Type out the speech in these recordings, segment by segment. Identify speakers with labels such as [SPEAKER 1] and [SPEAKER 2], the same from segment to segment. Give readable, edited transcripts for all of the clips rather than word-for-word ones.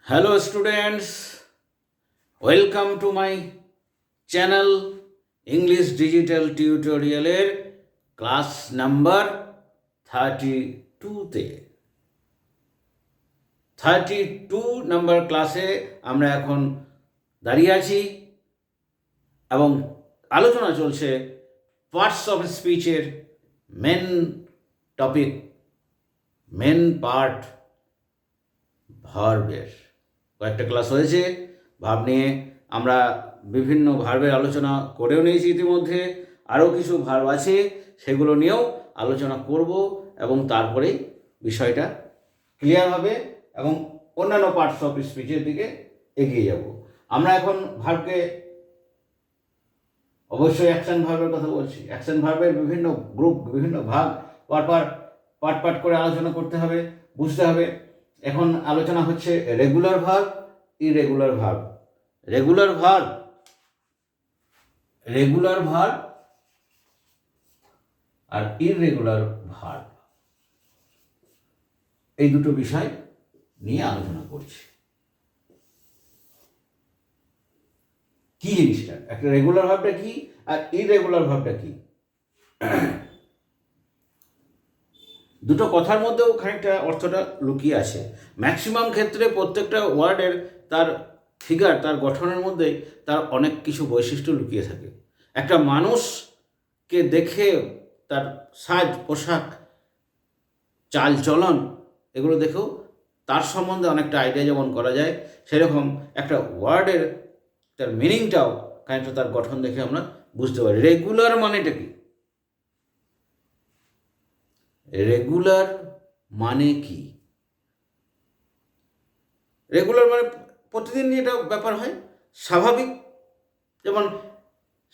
[SPEAKER 1] Hello students, welcome to my channel English Digital Tutorial এর class number 32 তে 32 number ক্লাসে আমরা এখন দাঁড়িয়ে আছি এবং আলোচনা চলছে পার্টস অফ স্পিচের মেন টপিক মেন পার্ট ভার্বের কয়েকটা ক্লাস হয়েছে। ভার্ব নিয়ে আমরা বিভিন্ন ভার্বের আলোচনা করেও নিয়েছি ইতিমধ্যে, আরও কিছু ভার্ব আছে সেগুলো নিয়েও আলোচনা করব এবং তারপরেই বিষয়টা ক্লিয়ার হবে এবং অন্যান্য পার্টস অফ স্পিচের দিকে এগিয়ে যাব। আমরা এখন ভার্বকে অবশ্যই অ্যাকশন ভার্বের কথা বলছি। অ্যাকশন ভার্বের বিভিন্ন গ্রুপ, বিভিন্ন ভাগ, পার্ট করে আলোচনা করতে হবে, বুঝতে হবে। এখন আলোচনা হচ্ছে regular verb, irregular verb. Regular verb আর ইররেগুলার ভার্ব, এই দুটো বিষয় নিয়ে আলোচনা করছি। কি জিনিসটা, একটা রেগুলার ভার্বটা কি আর ইররেগুলার ভার্বটা কি, দুটো কথার মধ্যেও খানিকটা অর্থটা লুকিয়ে আছে। ম্যাক্সিমাম ক্ষেত্রে প্রত্যেকটা ওয়ার্ডের তার ফিগার, তার গঠনের মধ্যেই তার অনেক কিছু বৈশিষ্ট্য লুকিয়ে থাকে। একটা মানুষকে দেখে তার সাজ পোশাক, চাল চলন, এগুলো দেখেও তার সম্বন্ধে অনেকটা আইডিয়া যেমন করা যায়, সেরকম একটা ওয়ার্ডের তার মিনিংটাও খানিকটা তার গঠন দেখে আমরা বুঝতে পারি। রেগুলার মানেটা কি? রেগুলার মানে কি? রেগুলার মানে প্রতিদিন এটা ব্যাপার হয়, স্বাভাবিক। যেমন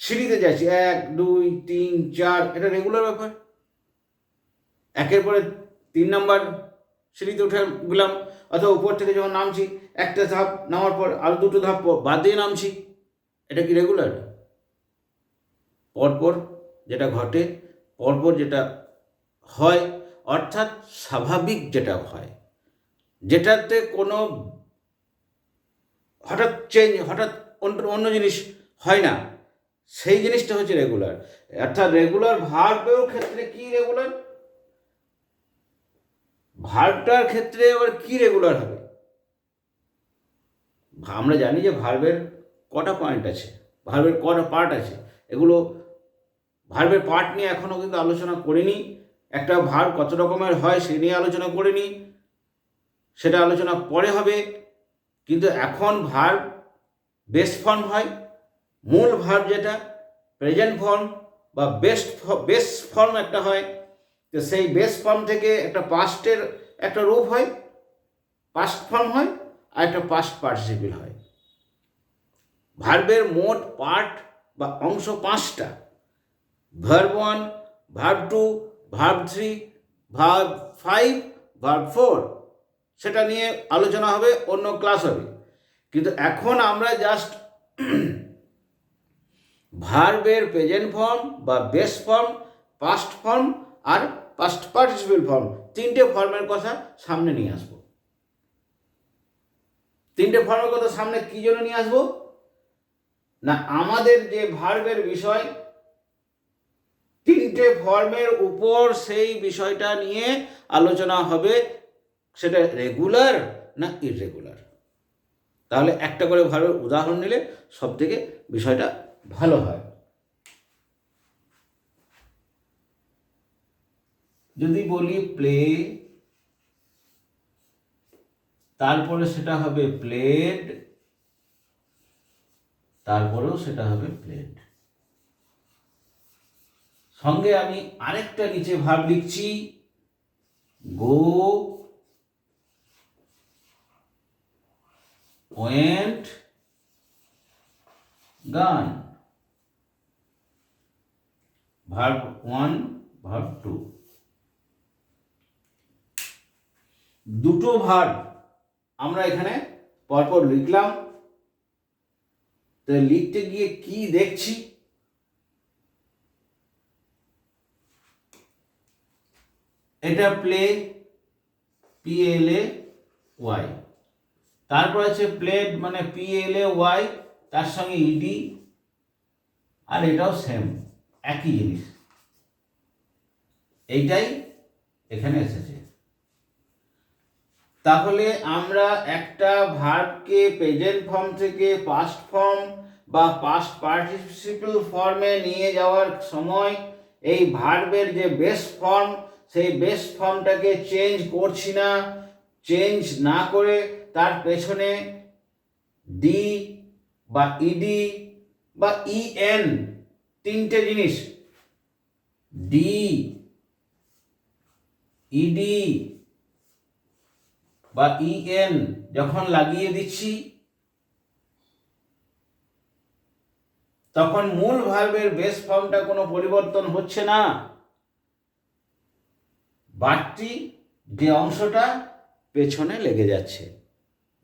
[SPEAKER 1] সিঁড়িতে যাচ্ছি 1, 2, 3, 4, এটা রেগুলার ব্যাপার। একের পরে 3 নাম্বার সিঁড়িতে উঠে গেলাম, অথবা উপর থেকে যখন নামছি একটা ধাপ নামার পর আরও দুটো ধাপ বাদ দিয়ে নামছি, এটা কি রেগুলার? পরপর যেটা ঘটে, পরপর যেটা হয়, অর্থাৎ স্বাভাবিক যেটা হয়, যেটাতে কোনো হঠাৎ চেঞ্জ, হঠাৎ অন্য জিনিস হয় না, সেই জিনিসটা হচ্ছে রেগুলার। অর্থাৎ রেগুলার ভার্বের ক্ষেত্রে কি রেগুলার, ভার্বটার ক্ষেত্রে আবার কি রেগুলার হবে? আমরা জানি যে ভার্বের কটা পয়েন্ট আছে, ভার্বের কটা পার্ট আছে। এগুলো ভার্বের পার্ট নিয়ে এখনও কিন্তু আলোচনা করিনি। একটা ভার্ব কত রকমের হয় সে নিয়ে আলোচনা করিনি, সেটা আলোচনা পরে হবে। কিন্তু এখন ভার্ব বেস ফর্ম হয়, মূল ভার্ব যেটা প্রেজেন্ট ফর্ম বা বেস ফর্ম একটা হয়। তো সেই বেস ফর্ম থেকে একটা পাস্টের একটা রূপ হয়, পাস্ট ফর্ম হয়, আর একটা পাস্ট পার্টিসিপল হয়। ভার্বের মোট পার্ট বা অংশ 5টা: verb 1, verb 2, verb 3, verb 5, verb 4। সেটা নিয়ে আলোচনা হবে, অন্য ক্লাস হবে। কিন্তু এখন আমরা জাস্ট ভার্বের প্রেজেন্ট ফর্ম বা বেস ফর্ম, পাস্ট ফর্ম আর পাস্ট পার্টিসিপল ফর্ম, 3টে ফর্মের কথা সামনে নিয়ে আসবো। 3টে ফর্মের কথা সামনে কি জন্য নিয়ে আসবো না, আমাদের যে ভার্বের বিষয়, 3টে ফর্মের উপর সেই বিষয়টা নিয়ে আলোচনা হবে, সেটা রেগুলার না ইররেগুলার। তাহলে একটা করে ভার্বের উদাহরণ নিলে সব থেকে বিষয়টা ভালো হয়। যদি বলি প্লে, তারপরে সেটা হবে প্লেড, তারপরেও সেটা হবে প্লেড। সঙ্গে আমি আরেকটা নিচে ভার্ব লিখছি, গো, ওয়েন্ট, গান। ভার্ব 1, ভার্ব 2, দুটো ভার্ব আমরা এখানে পরপর লিখলাম। তো লিখতে গিয়ে কি দেখছি, এটা প্লে, PLAY, তারপর আছে প্লেড মানে PLAY, তার সঙ্গে ইডি, আর এটাও সেম, একই জিনিস, এইটাই এখানে এসেছে। তাহলে আমরা একটা ভার্বকে প্রেজেন্ট ফর্ম থেকে পাস্ট ফর্ম বা পাস্ট পার্টিসিপল ফর্মে নিয়ে যাওয়ার সময় এই ভার্বের যে বেস ফর্ম, সেই বেস ফর্মটাকে চেঞ্জ করছি না। চেঞ্জ না করে তার পেছনে ডি বা ইডি বা ইএন, তিনটে জিনিস, ডি, ইডি বা ইএন যখন লাগিয়ে দিচ্ছি, তখন মূল ভার্বের বেস ফর্মটা কোনো পরিবর্তন হচ্ছে না। বাড়তি যে অংশটা পেছনে লেগে যাচ্ছে,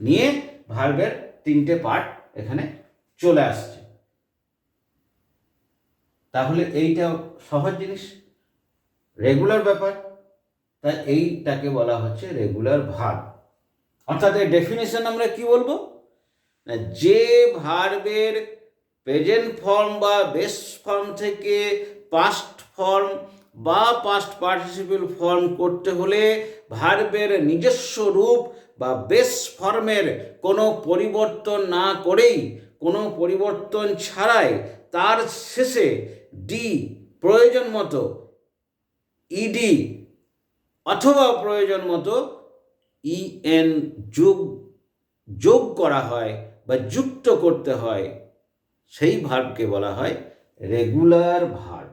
[SPEAKER 1] নিয়ে ভার্বের তিনটে পার্ট এখানে চলে আসছে। তাহলে এইটা সহজ জিনিস, রেগুলার ব্যাপার, তাই এইটাকে বলা হচ্ছে রেগুলার ভার্ব। অর্থাৎ এর ডেফিনেশন আমরা কি বলবো, না যে ভার্বের প্রেজেন্ট ফর্ম বা বেস ফর্ম থেকে পাস্ট ফর্ম বা পাস্ট পার্টিসিপল ফর্ম করতে হলে ভার্বের নিজস্ব রূপ বা বেস ফর্মের কোনো পরিবর্তন না করেই, কোনো পরিবর্তন ছাড়াই তার শেষে ডি, প্রয়োজন মতো ইডি অথবা প্রয়োজন মতো ইএন যোগ করা হয় বা যুক্ত করতে হয়, সেই ভার্বকে বলা হয় regular verb.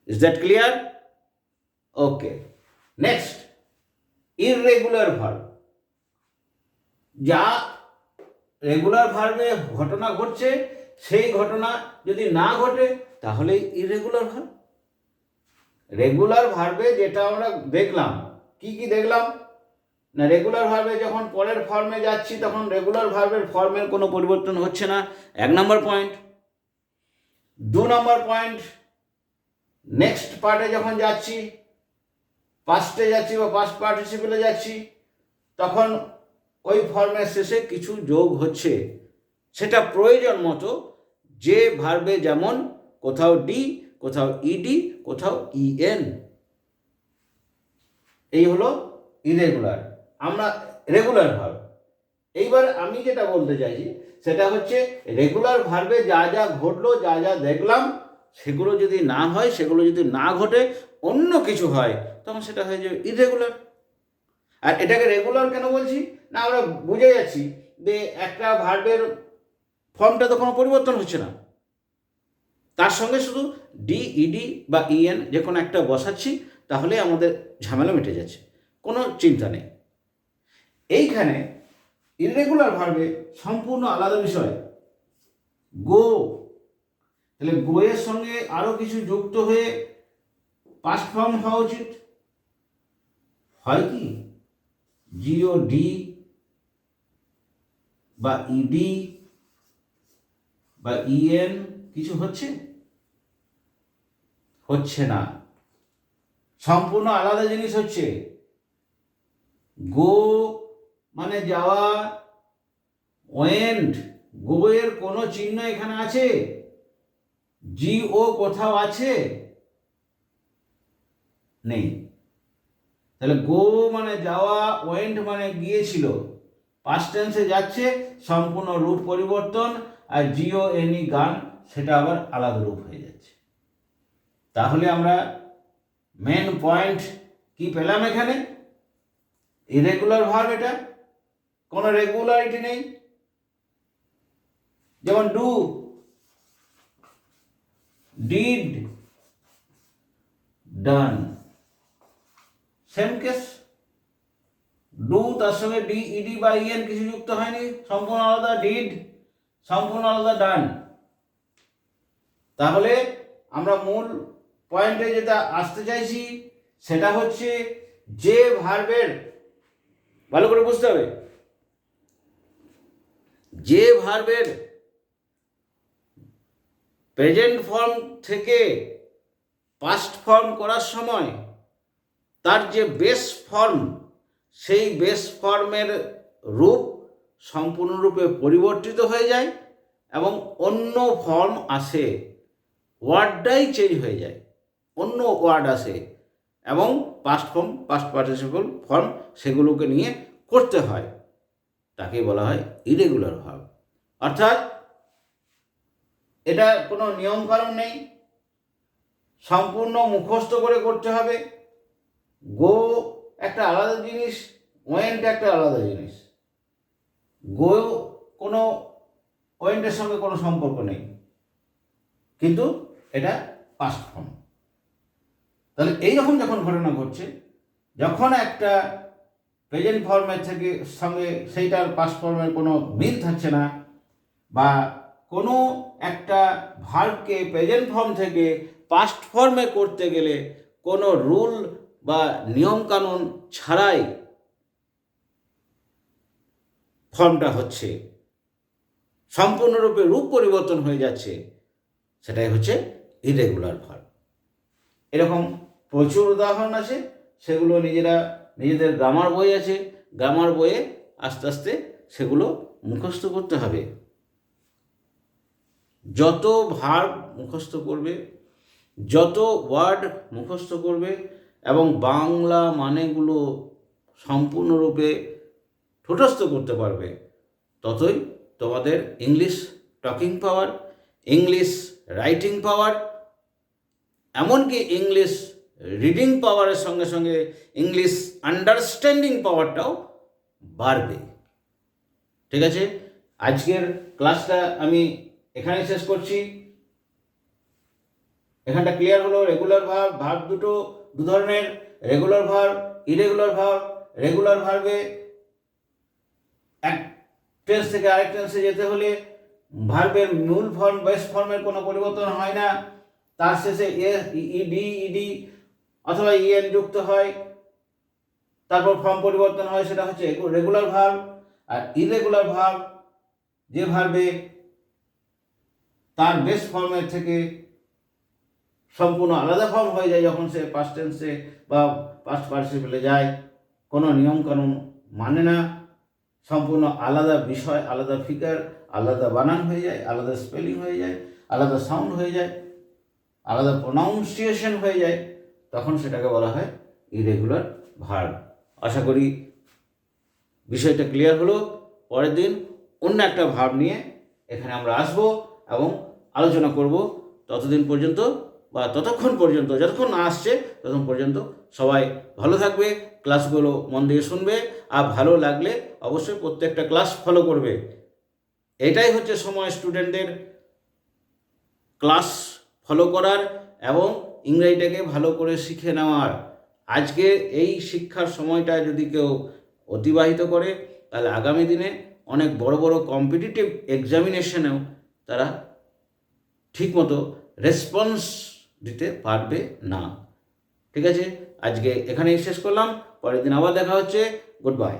[SPEAKER 1] Is that clear? Okay, next irregular verb. যা রেগুলার ভার্বে ঘটনা ঘটছে, সেই ঘটনা যদি না ঘটে তাহলে ইররেগুলার ভার্ব। রেগুলার ভার্বে যেটা আমরা দেখলাম, কি কি দেখলাম, না রেগুলার ভার্বে যখন পরের ফর্মে যাচ্ছি তখন রেগুলার ভার্বের ফর্মের কোনো পরিবর্তন হচ্ছে না, 1 নম্বর পয়েন্ট। 2 নম্বর পয়েন্ট, নেক্সট পার্টে যখন যাচ্ছি, পাস্টে যাচ্ছি বা পাস্ট পার্টিসিপলে যাচ্ছি, তখন ওই ফর্মের শেষে কিছু যোগ হচ্ছে, সেটা প্রয়োজন মতো, যে ভার্বে যেমন, কোথাও ডি, কোথাও ইডি, কোথাও ইএন। এই হলো ইরেগুলার, আমরা রেগুলার ভার্ব। এইবার আমি যেটা বলতে চাইছি সেটা হচ্ছে রেগুলার ভার্বে যা যা ঘটলো, যা যা দেখলাম, সেগুলো যদি না হয়, সেগুলো যদি না ঘটে, অন্য কিছু হয়, তখন সেটা হয়ে যাবে ইরেগুলার। আর এটাকে রেগুলার কেন বলছি, না আমরা বুঝে যাচ্ছি যে একটা ভার্বের ফর্মটা তো কোনো পরিবর্তন হচ্ছে না, তার সঙ্গে শুধু ডি, ইডি বা ইএন যে কোনো একটা বসাচ্ছি, তাহলে আমাদের ঝামেলা মিটে যাচ্ছে, কোনো চিন্তা নেই। এইখানে ইররেগুলার ভার্বে সম্পূর্ণ আলাদা বিষয়, গো। তাহলে গো এর সঙ্গে আরো কিছু যুক্ত হয়ে পাস্ট ফর্ম হওয়া উচিত, হয় কি জিও ডি বা ইডি বা ইএন কিছু হচ্ছে না, সম্পূর্ণ আলাদা জিনিস হচ্ছে। গো মানে যাওয়া, ওয়েন্ট, গো এর কোনো চিহ্ন এখানে আছে, জিও কোথাও আছে, নেই। তাহলে গো মানে যাওয়া, ওয়েন্ট মানে গিয়েছিল, পাস্ট টেন্সে যাচ্ছে, সম্পূর্ণ রূপ পরিবর্তন, আর জিও এনি গান, সেটা আবার আলাদা রূপ হয়ে যাচ্ছে। তাহলে আমরা মেন পয়েন্ট কি পেলাম এখানে, ইরেগুলার ভার্ব, এটা কোনো রেগুলারিটি নেই। যেমন do, did, done, same case. Do তার সঙ্গে ডি, ইডি বা ইএন কিছু যুক্ত হয়নি, সম্পূর্ণ আলাদা ডিড, সম্পূর্ণ আলাদা ডান। তাহলে আমরা মূল পয়েন্টে যেটা আসতে চাইছি সেটা হচ্ছে, যে ভার্বের, ভালো করে বুঝতে হবে, যে ভার্বের প্রেজেন্ট ফর্ম থেকে পাস্ট ফর্ম করার সময় তার যে বেস ফর্ম, সেই বেস ফর্মের রূপ সম্পূর্ণরূপে পরিবর্তিত হয়ে যায় এবং অন্য ফর্ম আসে, ওয়ার্ডটাই চেঞ্জ হয়ে যায়, অন্য ওয়ার্ড আসে এবং past form, past participle form সেগুলোকে নিয়ে করতে হয়, তাকে বলা হয় ইরেগুলার ভার্ব। অর্থাৎ এটা কোনো নিয়মকানুন নেই, সম্পূর্ণ মুখস্থ করে করতে হবে। গো একটা আলাদা জিনিস, ওয়েন্ট একটা আলাদা জিনিস। গো কোনো ওয়েন্টের সঙ্গে কোনো সম্পর্ক নেই, কিন্তু এটা পাস্ট ফর্ম। তাহলে এইরকম যখন ঘটনা ঘটছে, যখন একটা প্রেজেন্ট ফর্মের থেকে সঙ্গে সেইটার পাস্ট ফর্মের কোনো মিল থাকছে না, বা কোনো একটা ভার্বকে প্রেজেন্ট ফর্ম থেকে পাস্ট ফর্মে করতে গেলে কোনো রুল বা নিয়মকানুন ছাড়াই ফর্মটা হচ্ছে, সম্পূর্ণরূপে রূপ পরিবর্তন হয়ে যাচ্ছে, সেটাই হচ্ছে ইরেগুলার ভার্ব। এরকম প্রচুর উদাহরণ আছে, সেগুলো নিজেদের গ্রামার বই আছে, গ্রামার বইয়ে আস্তে আস্তে সেগুলো মুখস্থ করতে হবে। যত ভার্ব মুখস্থ করবে, যত ওয়ার্ড মুখস্থ করবে এবং বাংলা মানেগুলো সম্পূর্ণরূপে ঠোঁটস্থ করতে পারবে, ততই তোমাদের ইংলিশ টকিং পাওয়ার, ইংলিশ রাইটিং পাওয়ার, এমনকি ইংলিশ রিডিং পাওয়ারের সঙ্গে সঙ্গে ইংলিশ আন্ডারস্ট্যান্ডিং পাওয়ারটাও বাড়বে। ঠিক আছে, আজকের ক্লাসটা আমি এখানে শেষ করছি। এখানটা ক্লিয়ার হলো। রেগুলার ভার্ব দু ধরনের, regular verb, irregular verb. Regular ভার্বে এক টেন্স থেকে আরেক টেন্সে যেতে হলে ভার্বের মূল ফর্ম, বেস ফর্মের কোনো পরিবর্তন হয় না, তার শেষে ইডি অথবা ইএন যুক্ত হয়, তারপর ফর্ম পরিবর্তন হয়, সেটা হচ্ছে রেগুলার ভার্ব। আর ইরেগুলার ভার্ব যে ভার্বে তার বেস ফর্মের থেকে সম্পূর্ণ আলাদা ফর্ম হয়ে যায় যখন সে পাস্ট টেন্সে বা পাস্ট পার্টিসিপলে যায়, কোনো নিয়মকানুন মানে না, সম্পূর্ণ আলাদা বিষয়, আলাদা ফিগার, আলাদা বানান হয়ে যায়, আলাদা স্পেলিং হয়ে যায়, আলাদা সাউন্ড হয়ে যায়, আলাদা প্রোনাউন্সিয়েশন হয়ে যায়, তখন সেটাকে বলা হয় ইরেগুলার ভার্ব। আশা করি বিষয়টা ক্লিয়ার হলো। পরের দিন অন্য একটা ভার্ব নিয়ে এখানে আমরা আসব এবং আলোচনা করব। ততদিন পর্যন্ত বা ততক্ষণ পর্যন্ত, যতক্ষণ না আসছে ততক্ষণ পর্যন্ত সবাই ভালো থাকবে, ক্লাসগুলো মন দিয়ে শুনবে, আর ভালো লাগলে অবশ্যই প্রত্যেকটা ক্লাস ফলো করবে। এটাই হচ্ছে সময় স্টুডেন্টদের ক্লাস ফলো করার এবং ইংরেজিটাকে ভালো করে শিখে নেওয়ার। আজকে এই শিক্ষার সময়টা যদি কেউ অতিবাহিত করে, তাহলে আগামী দিনে অনেক বড় বড় কম্পিটিটিভ এক্সামিনেশনেও তারা ঠিকমতো রেসপন্স দিতে পারবে না। ঠিক আছে, আজকে এখানেই শেষ করলাম, পরের দিন আবার দেখা হচ্ছে। Good bye.